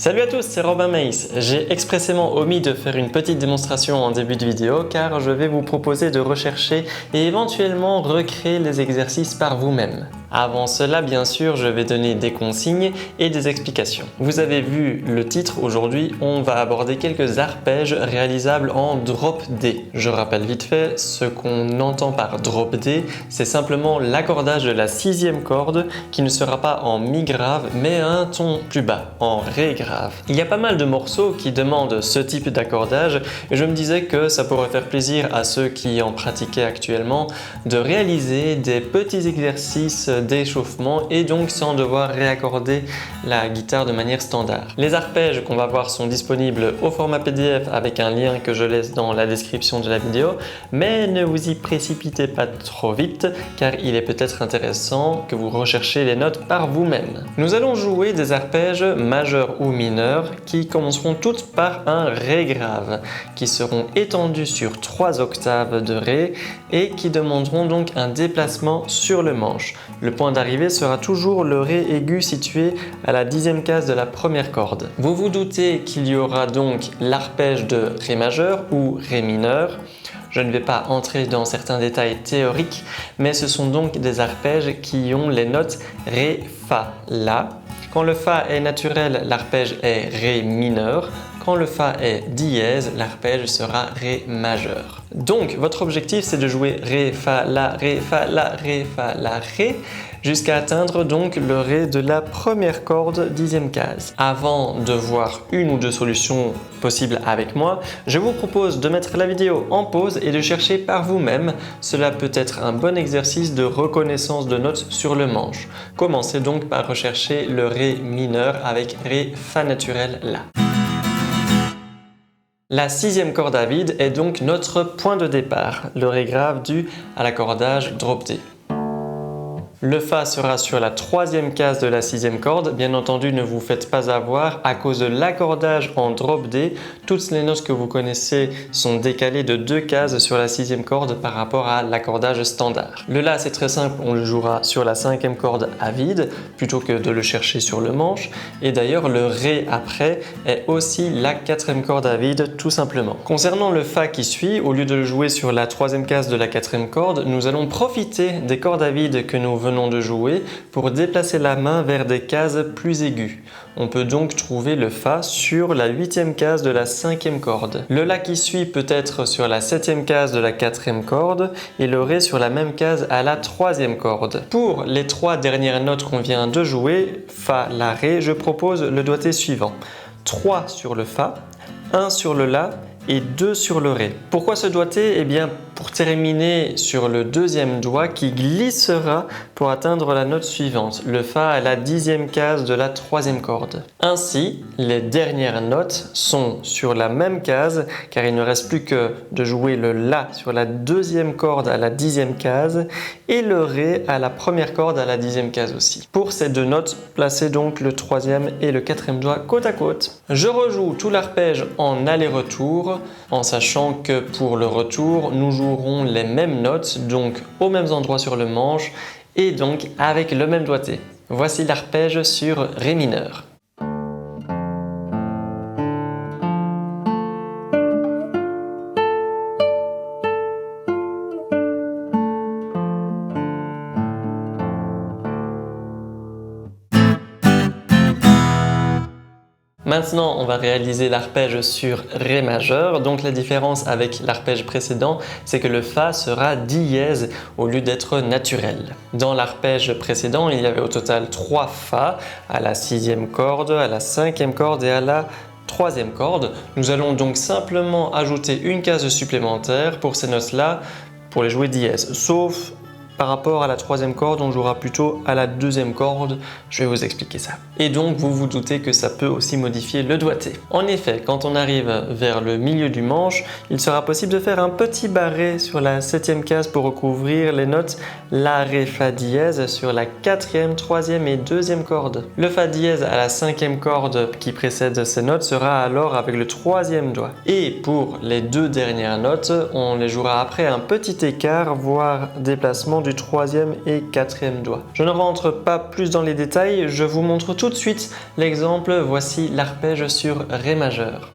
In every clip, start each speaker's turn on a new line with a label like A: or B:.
A: Salut à tous, c'est Robin Maïs. J'ai expressément omis de faire une petite démonstration en début de vidéo car je vais vous proposer de rechercher et éventuellement recréer les exercices par vous-même. Avant cela, bien sûr, je vais donner des consignes et des explications. Vous avez vu le titre, aujourd'hui on va aborder quelques arpèges réalisables en drop D. Je rappelle vite fait, ce qu'on entend par drop D, c'est simplement l'accordage de la sixième corde qui ne sera pas en Mi grave mais un ton plus bas, en Ré grave. Il y a pas mal de morceaux qui demandent ce type d'accordage et je me disais que ça pourrait faire plaisir à ceux qui en pratiquaient actuellement de réaliser des petits exercices d'échauffement et donc sans devoir réaccorder la guitare de manière standard. Les arpèges qu'on va voir sont disponibles au format PDF avec un lien que je laisse dans la description de la vidéo, mais ne vous y précipitez pas trop vite car il est peut-être intéressant que vous recherchiez les notes par vous-même. Nous allons jouer des arpèges majeurs ou mineurs qui commenceront toutes par un Ré grave, qui seront étendus sur 3 octaves de Ré et qui demanderont donc un déplacement sur le manche. Le point d'arrivée sera toujours le Ré aigu situé à la 10e case de la première corde. Vous vous doutez qu'il y aura donc l'arpège de Ré majeur ou Ré mineur. Je ne vais pas entrer dans certains détails théoriques, mais ce sont donc des arpèges qui ont les notes Ré, Fa, La. Quand le Fa est naturel, l'arpège est Ré mineur. Quand le Fa est dièse, l'arpège sera Ré majeur. Donc, votre objectif, c'est de jouer Ré, Fa, La, Ré, Fa, La, Ré, Fa, La, Ré, jusqu'à atteindre donc le Ré de la première corde, 10e case. Avant de voir une ou deux solutions possibles avec moi, je vous propose de mettre la vidéo en pause et de chercher par vous-même. Cela peut être un bon exercice de reconnaissance de notes sur le manche. Commencez donc par rechercher le Ré mineur avec Ré, Fa naturel, La. La sixième corde à vide est donc notre point de départ, le Ré grave dû à l'accordage drop D. Le Fa sera sur la 3e case de la 6e corde. Bien entendu, ne vous faites pas avoir à cause de l'accordage en drop D. Toutes les notes que vous connaissez sont décalées de 2 cases sur la 6e corde par rapport à l'accordage standard. Le La, c'est très simple, on le jouera sur la 5e corde à vide plutôt que de le chercher sur le manche. Et d'ailleurs, le Ré après est aussi la 4e corde à vide tout simplement. Concernant le Fa qui suit, au lieu de le jouer sur la 3e case de la 4e corde, nous allons profiter des cordes à vide que nous venons de jouer pour déplacer la main vers des cases plus aiguës. On peut donc trouver le Fa sur la 8e case de la 5e corde. Le La qui suit peut être sur la 7e case de la 4e corde et le Ré sur la même case à la 3e corde. Pour les 3 dernières notes qu'on vient de jouer, Fa, La, Ré, je propose le doigté suivant. 3 sur le Fa, 1 sur le La et 2 sur le Ré. Pourquoi ce doigté? Eh bien, pour terminer sur le deuxième doigt qui glissera pour atteindre la note suivante, le Fa à la 10e case de la 3e corde. Ainsi, les dernières notes sont sur la même case car il ne reste plus que de jouer le La sur la 2e corde à la 10e case et le Ré à la première corde à la 10e case aussi. Pour ces deux notes, placez donc le 3e et le 4e doigt côte à côte. Je rejoue tout l'arpège en aller-retour en sachant que pour le retour, nous jouerons les mêmes notes, donc aux mêmes endroits sur le manche et donc avec le même doigté. Voici l'arpège sur Ré mineur. Maintenant, on va réaliser l'arpège sur Ré majeur. Donc la différence avec l'arpège précédent, c'est que le Fa sera dièse au lieu d'être naturel. Dans l'arpège précédent, il y avait au total 3 Fa à la 6e corde, à la 5e corde et à la 3e corde. Nous allons donc simplement ajouter une case supplémentaire pour ces notes-là pour les jouer dièse, sauf par rapport à la 3e corde, on jouera plutôt à la 2e corde, je vais vous expliquer ça. Et donc vous vous doutez que ça peut aussi modifier le doigté. En effet, quand on arrive vers le milieu du manche, il sera possible de faire un petit barré sur la 7e case pour recouvrir les notes La, Ré, Fa dièse sur la 4e, 3e et 2e corde. Le Fa dièse à la 5e corde qui précède ces notes sera alors avec le 3e doigt. Et pour les deux dernières notes, on les jouera après un petit écart, voire déplacement du 3e et 4e doigt. Je ne rentre pas plus dans les détails, je vous montre tout de suite l'exemple. Voici l'arpège sur Ré majeur.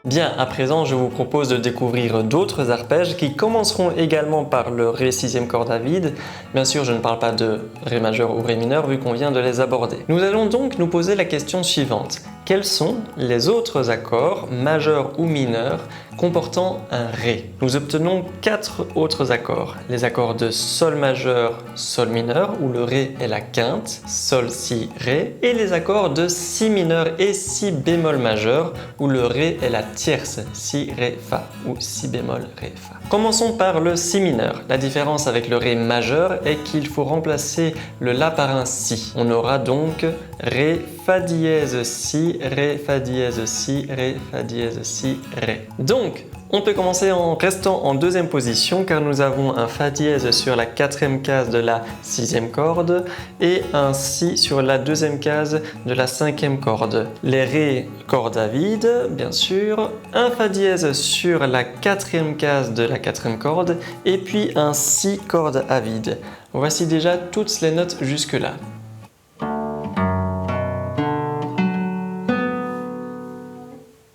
A: Bien, à présent, je vous propose de découvrir d'autres arpèges qui commenceront également par le Ré 6e corde à vide. Bien sûr, je ne parle pas de Ré majeur ou Ré mineur vu qu'on vient de les aborder. Nous allons donc nous poser la question suivante. Quels sont les autres accords, majeurs ou mineurs, comportant un Ré? Nous obtenons 4 autres accords. Les accords de Sol majeur, Sol mineur, où le Ré est la quinte, Sol, Si, Ré, et les accords de Si mineur et Si bémol majeur, où le Ré est la tierce, Si, Ré, Fa, ou Si bémol, Ré, Fa. Commençons par le Si mineur. La différence avec le Ré majeur est qu'il faut remplacer le La par un Si. On aura donc Ré, Fa dièse, Si, Ré, Fa dièse, Si, Ré, Fa dièse, Si, Ré. Donc, on peut commencer en restant en deuxième position car nous avons un Fa dièse sur la 4e case de la 6e corde et un Si sur la 2e case de la 5e corde. Les Ré corde à vide, bien sûr, un Fa dièse sur la 4e case de la 4e corde et puis un Si corde à vide. Voici déjà toutes les notes jusque-là.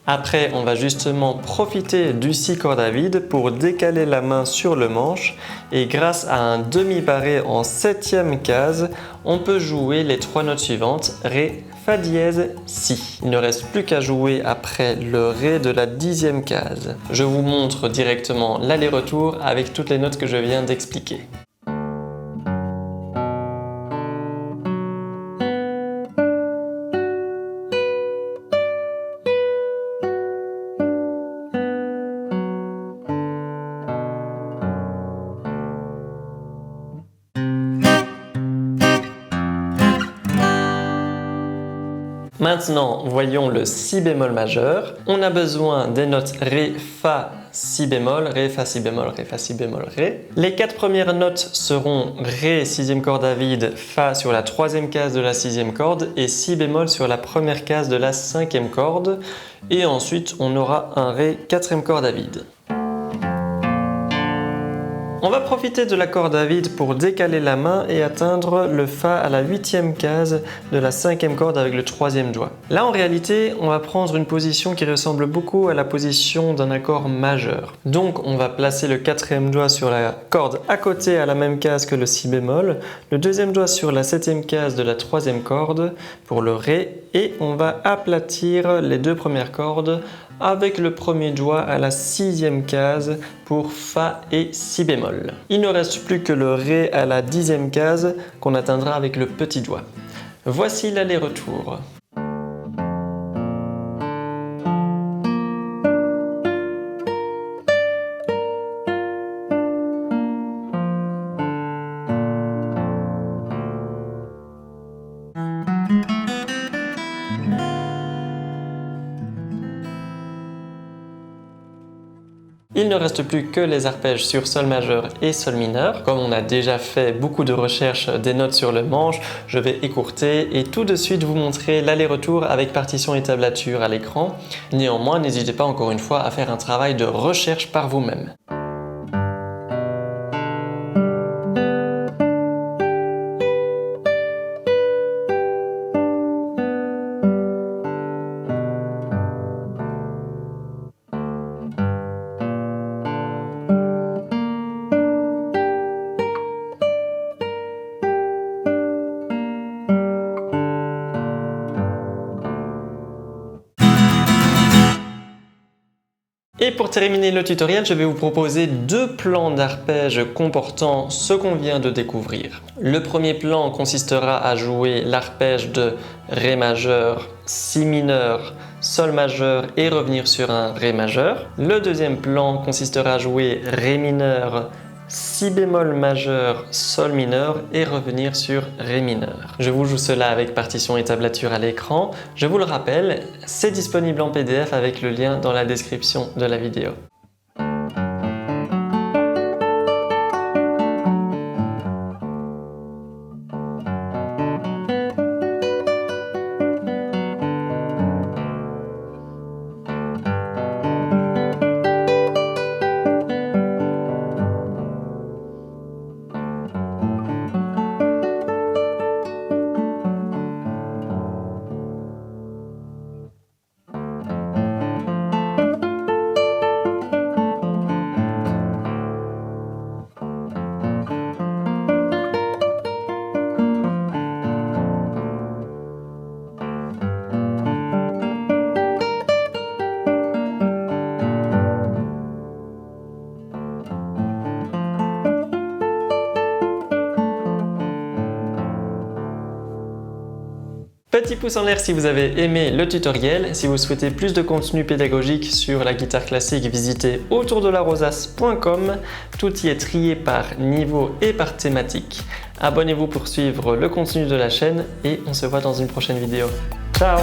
A: Après, on va justement profiter du Si corde à vide pour décaler la main sur le manche et grâce à un demi-barré en 7e case, on peut jouer les 3 notes suivantes, Ré, Fa dièse, Si. Il ne reste plus qu'à jouer après le Ré de la 10e case. Je vous montre directement l'aller-retour avec toutes les notes que je viens d'expliquer. Maintenant, voyons le Si bémol majeur. On a besoin des notes Ré, Fa, Si bémol, Ré, Fa, Si bémol, Ré, Fa, Si bémol, Ré. Les 4 premières notes seront Ré, 6e corde à vide, Fa sur la 3e case de la 6e corde et Si bémol sur la 1re case de la 5e corde. Et ensuite, on aura un Ré, 4e corde à vide. On va profiter de la corde à vide pour décaler la main et atteindre le Fa à la 8e case de la 5e corde avec le 3e doigt. Là, en réalité, on va prendre une position qui ressemble beaucoup à la position d'un accord majeur. Donc, on va placer le 4e doigt sur la corde à côté à la même case que le Si bémol, le 2e doigt sur la 7e case de la 3e corde pour le Ré et on va aplatir les 2 premières cordes avec le premier doigt à la 6e case pour Fa et Si bémol. Il ne reste plus que le Ré à la 10e case qu'on atteindra avec le petit doigt. Voici l'aller-retour. Il ne reste plus que les arpèges sur Sol majeur et Sol mineur. Comme on a déjà fait beaucoup de recherches des notes sur le manche, je vais écourter et tout de suite vous montrer l'aller-retour avec partition et tablature à l'écran. Néanmoins, n'hésitez pas encore une fois à faire un travail de recherche par vous-même. Et pour terminer le tutoriel, je vais vous proposer 2 plans d'arpèges comportant ce qu'on vient de découvrir. Le premier plan consistera à jouer l'arpège de Ré majeur, Si mineur, Sol majeur et revenir sur un Ré majeur. Le deuxième plan consistera à jouer Ré mineur, Si bémol majeur, Sol mineur et revenir sur Ré mineur. Je vous joue cela avec partition et tablature à l'écran. Je vous le rappelle, c'est disponible en PDF avec le lien dans la description de la vidéo. petit pouce en l'air si vous avez aimé le tutoriel. Si vous souhaitez plus de contenu pédagogique sur la guitare classique, visitez autourdelarosace.com. Tout y est trié par niveau et par thématique. Abonnez-vous pour suivre le contenu de la chaîne et on se voit dans une prochaine vidéo. Ciao!